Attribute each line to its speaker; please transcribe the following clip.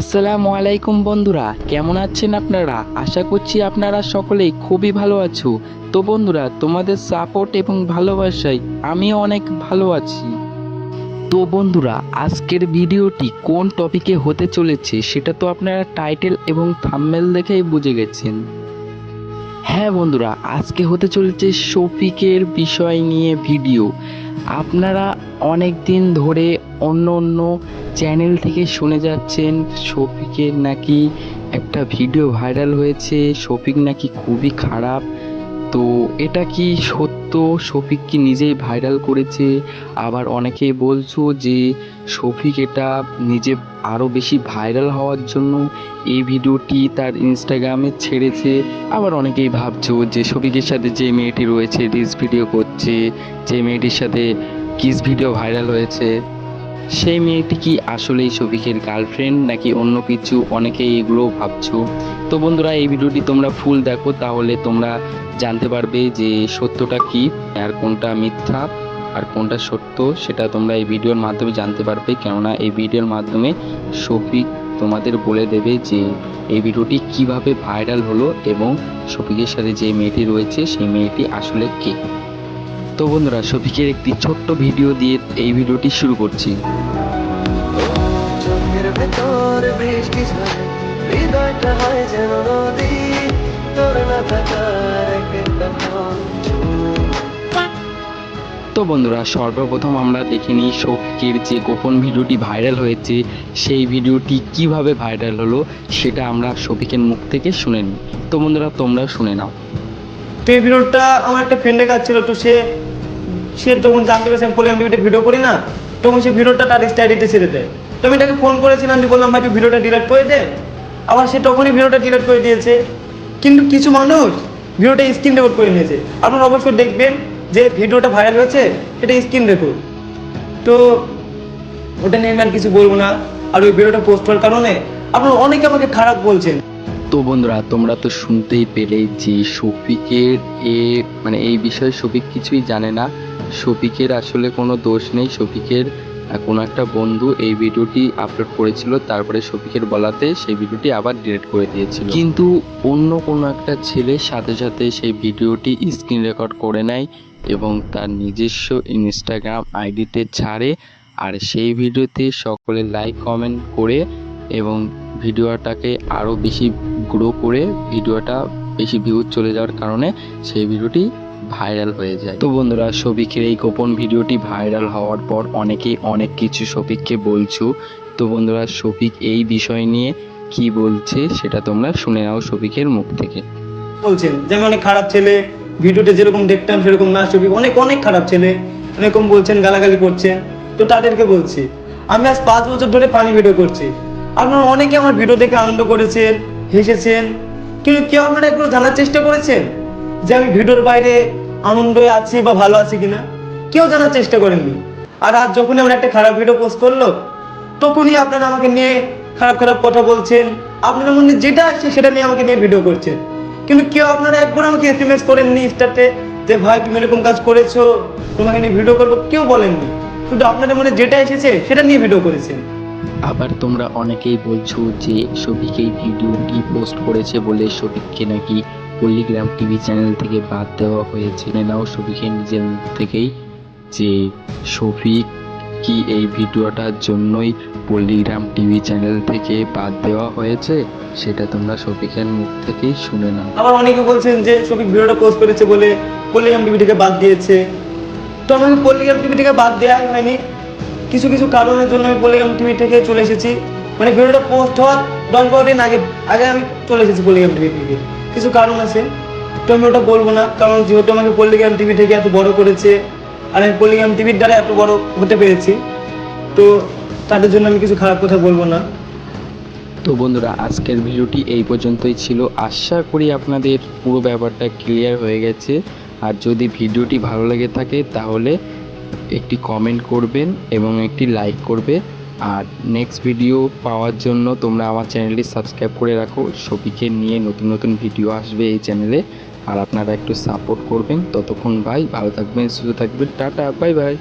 Speaker 1: আসসালামু আলাইকুম বন্ধুরা, কেমন আছেন আপনারা? আশা করছি আপনারা সকলেই খুবই ভালো আছো। তো বন্ধুরা, তোমাদের সাপোর্ট এবং ভালোবাসায় আমিও অনেক ভালো আছি। তো বন্ধুরা, আজকের ভিডিওটি কোন টপিকে হতে চলেছে সেটা তো আপনারা টাইটেল এবং থাম্বনেল দেখেই বুঝে গেছেন। হ্যাঁ বন্ধুরা, আজকে হতে চলেছে শফিকের বিষয় নিয়ে ভিডিও। আপনারা অনেক দিন ধরে অন্য অন্য চ্যানেল থেকে শুনে যাচ্ছেন শফিকের নাকি একটা ভিডিও ভাইরাল হয়েছে, শফিক নাকি খুবই খারাপ। তো এটা কি সত্য? শফিক কি নিজেই ভাইরাল করেছে? আবার অনেকেই বলছো যে শফিক এটা নিজে আরও বেশি ভাইরাল হওয়ার জন্য এই ভিডিওটি তার ইনস্টাগ্রামে ছেড়েছে। আবার অনেকেই ভাবছো যে শফিকের সাথে যে মেয়েটি রয়েছে রিলস ভিডিও করছে, যে মেয়েটির সাথে কিস ভিডিও ভাইরাল হয়েছে, সেই মেয়েটি কি আসলেই শফিকের গার্লফ্রেন্ড নাকি অন্য কিছু? অনেকেই এগুলো ভাবছো। তো বন্ধুরা, এই ভিডিওটি তোমরা ফুল দেখো, তাহলে তোমরা জানতে পারবে যে সত্যটা কি আর কোনটা মিথ্যা আর কোনটা সত্য, সেটা তোমরা এই ভিডিওর মাধ্যমে জানতে পারবে। কেননা এই ভিডিওর মাধ্যমে শফিক তোমাদের বলে দেবে যে এই ভিডিওটি কিভাবে ভাইরাল হলো এবং শফিকের সাথে যে মেয়েটি রয়েছে সেই মেয়েটি আসলে কে। তো বন্ধুরা, শফিকের একটি ছোট্ট ভিডিও দিয়ে এই ভিডিওটি শুরু করছি।
Speaker 2: চোখের ভেতর বৃষ্টি ঝরে হৃদয়টা হয় যেন নদী তোর না থাকার একটা
Speaker 1: তো বন্ধুরা, সর্বপ্রথম আমরা দেখে নিই শফিকের যে গোপন ভিডিওটি ভাইরাল হয়েছে সেই ভিডিওটি কিভাবে ভাইরাল হলো সেটা আমরা শফিকের মুখ থেকে শুনে নিই। তো বন্ধুরা, তোমরা শুনে নাও।
Speaker 3: তো এই ভিডিওটা আমার একটা ফ্রেন্ডের কাছে ছিল। তো সে সে যখন জানতে পেরেছে আমি পলিগ্রাম টিভিতে ভিডিও করি না, তখন সে ভিডিওটা তার স্টাডিতে ছেড়ে দেয়। তো আমি তাকে ফোন করেছিলাম, যে বললাম ভাই তুই ভিডিওটা ডিলিট করে দে। আবার সে তখনই ভিডিওটা ডিলিট করে দিয়েছে। কিন্তু কিছু মানুষ ভিডিওটা স্ক্রিন রেকর্ড করে নিয়েছে। আপনারা অবশ্যই দেখবেন যে ভিডিওটা ভাইরাল হয়েছে সেটা স্ক্রিন রেকর্ড। তো ওটা নিয়ে আমি আর কিছু বলবো না। আর ওই ভিডিওটা পোস্ট করার কারণে আপনারা অনেকে আমাকে খারাপ বলছেন।
Speaker 1: তো বন্ধুরা, তোমরা তো শুনতেই পেলে যে শফিকের মানে এই বিষয়ে শফিক কিছুই জানে না। শফিকের আসলে কোনো দোষ নেই। শফিকের কোনো একটা বন্ধু এই ভিডিওটি আপলোড করেছিল, তারপরে শফিকের বলাতে সেই ভিডিওটি আবার ডিলিট করে দিয়েছিল। কিন্তু অন্য কোনো একটা ছেলের সাথে সাথে সেই ভিডিওটি স্ক্রিন রেকর্ড করে নেয় এবং তার নিজস্ব ইনস্টাগ্রাম আইডিতে ছাড়ে। আর সেই ভিডিওতে সকলে লাইক কমেন্ট করে এবং ভিডিওটাকে আরও বেশি গ্রো করে ভিডিওটা বেশি ভিউজ চলে যাওয়ার কারণে সেই ভিডিওটি ভাইরাল হয়ে যায়। তো বন্ধুরা, শফিকের এই গোপন ভিডিওটি ভাইরাল হওয়ার পর অনেকেই অনেক কিছু শফিককে বলছো। তো বন্ধুরা, শফিক এই বিষয় নিয়ে কি বলছে সেটা তোমরা শুনে নাও শফিকের মুখ থেকে।
Speaker 3: বলছেন যে আমি অনেক খারাপ ছেলে, ভিডিওতে যেরকম দেখতাম সেরকম না, ছবি অনেক অনেক খারাপ ছেলে এরকম বলছেন, গালাগালি করছেন। তো তাদেরকে বলছি আমি আজ 5 বছর ধরে পানি ভিডিও করছি। আপনারা অনেকে আমার ভিডিও দেখে আনন্দ করেছেন, হেসেছেন, কিন্তু কেউ আপনারা একটু জানার চেষ্টা করেছেন যে আমি ভিডিওর বাইরে আনন্দে আছি বা ভালো আছি কিনা? কেউ জানার চেষ্টা করেননি। আর আজ যখনই আমার একটা খারাপ ভিডিও পোস্ট করলো, তখনই আপনারা আমাকে নিয়ে খারাপ খারাপ কথা বলছেন। আপনাদের মনে যেটা আসছে সেটা নিয়ে আমাকে নিয়ে ভিডিও করছেন। কিন্তু কেউ আপনারা একবার আমাকে এসএমএস করেননি ইনস্টাতে যে ভাই তুমি এরকম কাজ করেছো, তোমাকে নিয়ে ভিডিও করবো, কেউ বলেননি। শুধু আপনাদের মনে যেটা এসেছে সেটা নিয়ে ভিডিও করেছেন।
Speaker 1: আবার তোমরা অনেকেই বলছো যে শফিক এই ভিডিওটি পোস্ট করেছে বলে শফিককে নাকি পল্লীগ্রাম টিভি চ্যানেল থেকে বাদ দেওয়া হয়েছে। নাও শফিকের নিজের মুখ থেকেই যে শফিক কি এই ভিডিওটার জন্যই পল্লীগ্রাম টিভি চ্যানেল থেকে বাদ দেওয়া হয়েছে সেটা তোমরা শফিকের মুখ থেকেই শুনে নাও।
Speaker 3: আবার অনেকে বলছেন যে শফিক ভিডিওটা পোস্ট করেছে বলে পল্লীগ্রাম টিভি থেকে বাদ দিয়েছে। তো আমাকে পল্লীগ্রাম টিভি থেকে বাদ দেওয়া হয়নি। কিছু কিছু কারণের জন্য আমি পল্লীগ্রাম টিভি থেকে চলে এসেছি। মানে ভিডিওটা পোস্ট হওয়ার 10-12 দিন আগে আগে আমি চলে এসেছি পল্লীগ্রাম টিভি থেকে। কিছু কারণ আছে, তো আমি ওটা বলবো না। কারণ যেহেতু আমাকে পল্লীগ্রাম টিভি থেকে এত বড় করেছে আর আমি পল্লীগ্রাম টিভির দ্বারা এত বড় হতে পেরেছি, তো তাদের জন্য আমি কিছু খারাপ কথা বলবো না।
Speaker 1: তো বন্ধুরা, আজকের ভিডিওটি এই পর্যন্তই ছিল। আশা করি আপনাদের পুরো ব্যাপারটা ক্লিয়ার হয়ে গেছে। আর যদি ভিডিওটি ভালো লেগে থাকে তাহলে একটি কমেন্ট করবেন এবং একটি লাইক করবে। আর নেক্সট ভিডিও পাওয়ার জন্য তোমরা আমার চ্যানেলটি সাবস্ক্রাইব করে রাখো। শফিকের নিয়ে নতুন নতুন ভিডিও আসবে এই চ্যানেলে। আর আপনারা একটু সাপোর্ট করবেন। ততক্ষণ ভাই ভালো থাকবেন, সুস্থ থাকবেন, টাটা, বাই বাই।